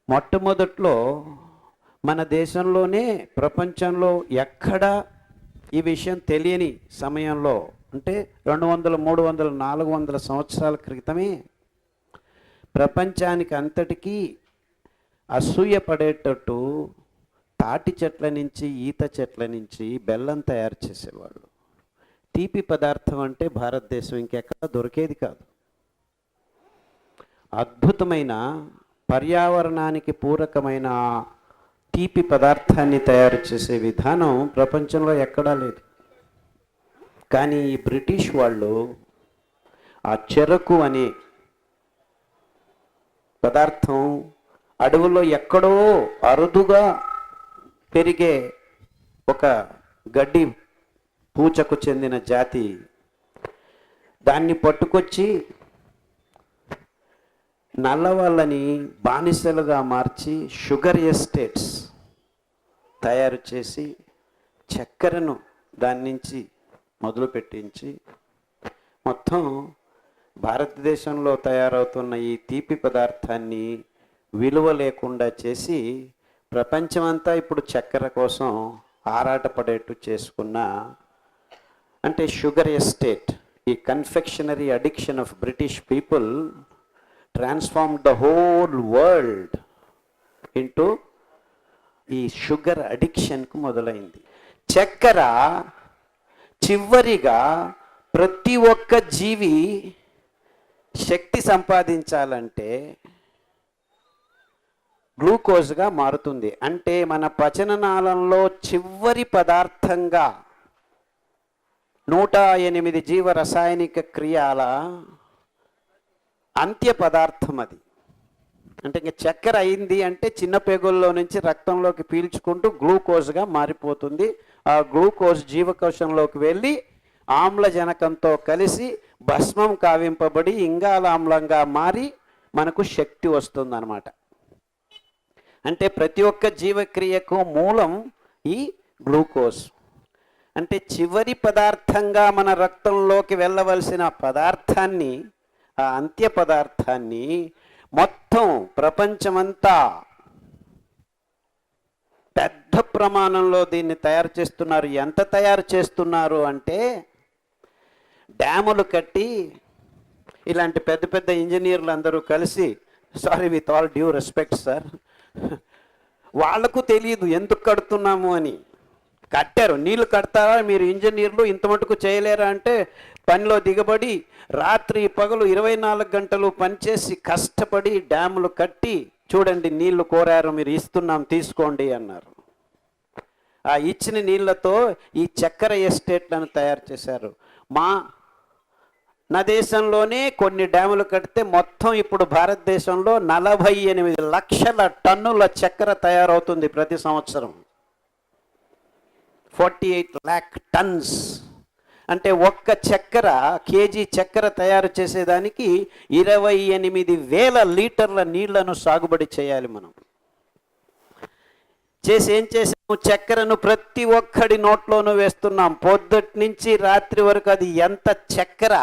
మొట్టమొదట్లో మన దేశంలోనే ప్రపంచంలో ఎక్కడ ఈ విషయం తెలియని సమయంలో, అంటే 200, 300, 400 సంవత్సరాల క్రితమే ప్రపంచానికి అంతటికీ అసూయ పడేటట్టు తాటి చెట్ల నుంచి, ఈత చెట్ల నుంచి బెల్లం తయారు చేసేవాళ్ళు. తీపి పదార్థం అంటే భారతదేశం ఇంకెక్కడ దొరికేది కాదు. అద్భుతమైన పర్యావరణానికి పూరకమైన తీపి పదార్థాన్ని తయారు చేసే విధానం ప్రపంచంలో ఎక్కడా లేదు. కానీ ఈ బ్రిటిష్ వాళ్ళు ఆ చెరకు అనే పదార్థం అడవుల్లో ఎక్కడో అరుదుగా పెరిగే ఒక గడ్డి పూచకు చెందిన జాతి, దాన్ని పట్టుకొచ్చి నల్లవాళ్ళని బానిసలుగా మార్చి షుగర్ ఎస్టేట్స్ తయారు చేసి చక్కెరను దాని నుంచి మొదలు పెట్టించి మొత్తం భారతదేశంలో తయారవుతున్న ఈ తీపి పదార్థాన్ని విలువ లేకుండా చేసి ప్రపంచమంతా ఇప్పుడు చక్కెర కోసం ఆరాటపడేట్టు చేసుకున్న, అంటే షుగర్ ఎస్టేట్, ఈ confectionery addiction of British people transformed the whole world into ఈ షుగర్ అడిక్షన్కు మొదలైంది. చక్కెర చివరిగా ప్రతి ఒక్క జీవి శక్తి సంపాదించాలంటే గ్లూకోజ్గా మారుతుంది. అంటే మన పచననాళంలో చివరి పదార్థంగా 108 జీవ రసాయనిక క్రియాల అంత్య పదార్థం అది. అంటే ఇంకా చక్కెర అయింది అంటే చిన్న పేగుల్లో నుంచి రక్తంలోకి పీల్చుకుంటూ గ్లూకోజ్గా మారిపోతుంది. ఆ గ్లూకోజ్ జీవకోశంలోకి వెళ్ళి ఆమ్లజనకంతో కలిసి భస్మం కావింపబడి ఇంగాలామ్లంగా మారి మనకు శక్తి వస్తుందన్నమాట. అంటే ప్రతి ఒక్క జీవక్రియకు మూలం ఈ గ్లూకోజ్. అంటే చివరి పదార్థంగా మన రక్తంలోకి వెళ్ళవలసిన పదార్థాన్ని, ఆ అంత్య పదార్థాన్ని మొత్తం ప్రపంచమంతా పెద్ద ప్రమాణంలో దీన్ని తయారు చేస్తున్నారు. ఎంత తయారు చేస్తున్నారు అంటే డ్యాములు కట్టి, ఇలాంటి పెద్ద పెద్ద ఇంజనీర్లు అందరూ కలిసి, sorry with all due respect sir, వాళ్లకు తెలియదు ఎందుకు కడుతున్నాము అని. కట్టారు. నీళ్లు కడతారా మీరు ఇంజనీర్లు, ఇంత మటుకు చేయలేరా అంటే పనిలో దిగబడి రాత్రి పగలు 24 గంటలు పనిచేసి కష్టపడి డ్యాములు కట్టి, చూడండి నీళ్లు కోరారు, మీరు ఇస్తున్నాం తీసుకోండి అన్నారు. ఆ ఇచ్చిన నీళ్లతో ఈ చక్కెర ఎస్టేట్లను తయారు చేశారు. నా దేశంలోనే కొన్ని డ్యాములు కడితే మొత్తం ఇప్పుడు భారతదేశంలో 48 లక్షల టన్నుల చక్కెర తయారవుతుంది ప్రతి సంవత్సరం. 48 lakh tons. అంటే ఒక్క చక్కెర, కేజీ చక్కెర తయారు చేసేదానికి 28,000 లీటర్ల నీళ్లను సాగుబడి చేయాలి మనం. ఏం చేసాము, చక్కెరను ప్రతి ఒక్కడి నోట్లోనూ వేస్తున్నాం. పొద్దుటి నుంచి రాత్రి వరకు అది ఎంత చక్కెర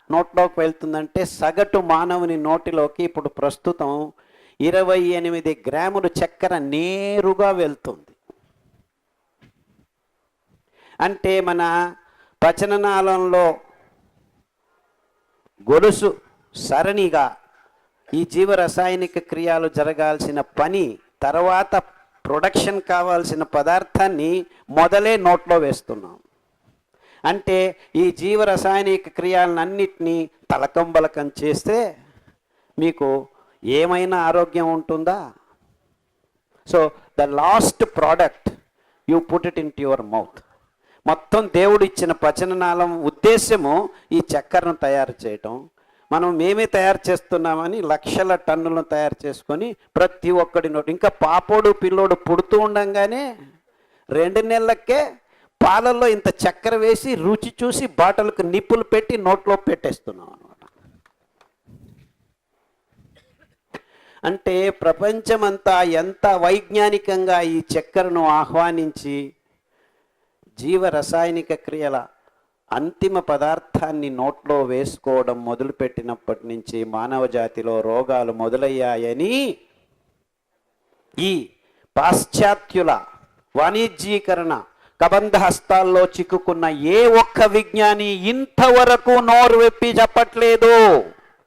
నోట్లోకి వెళ్తుందంటే సగటు మానవుని నోటిలోకి ఇప్పుడు ప్రస్తుతం 28 గ్రాములు చక్కెర నేరుగా వెళ్తుంది. అంటే మన పచననాళంలో గొలుసు సరణిగా ఈ జీవరసాయనిక క్రియలు జరగాల్సిన పని, తర్వాత ప్రొడక్షన్ కావాల్సిన పదార్థాన్ని మొదలే నోట్లో వేస్తున్నాం. అంటే ఈ జీవరసాయనిక క్రియలన్నింటినీ తలకంబలకం చేస్తే మీకు ఏమైనా ఆరోగ్యం ఉంటుందా? So the last product you put it in to your mouth. మొత్తం దేవుడు ఇచ్చిన పచననాళం ఉద్దేశము ఈ చక్కెరను తయారు చేయటం. మనం మేమే తయారు చేస్తున్నామని లక్షల టన్నులను తయారు చేసుకొని ప్రతి ఒక్కడి నోటి, ఇంకా పాపోడు పిల్లోడు పుడుతూ ఉండంగానే 2 నెలలకే పాలల్లో ఇంత చక్కెర వేసి రుచి చూసి బాటలకు నిప్పులు పెట్టి నోట్లో పెట్టేస్తున్నాం అనమాట. అంటే ప్రపంచమంతా ఎంత వైజ్ఞానికంగా ఈ చక్కెరను ఆహ్వానించి జీవ రసాయనిక క్రియల అంతిమ పదార్థాన్ని నోట్లో వేసుకోవడం మొదలుపెట్టినప్పటి నుంచి మానవ జాతిలో రోగాలు మొదలయ్యాయని ఈ పాశ్చాత్యుల వాణిజ్యీకరణ కబంధ హస్తాల్లో చిక్కుకున్న ఏ ఒక్క విజ్ఞాని ఇంతవరకు నోరు వెప్పి చెప్పట్లేదు.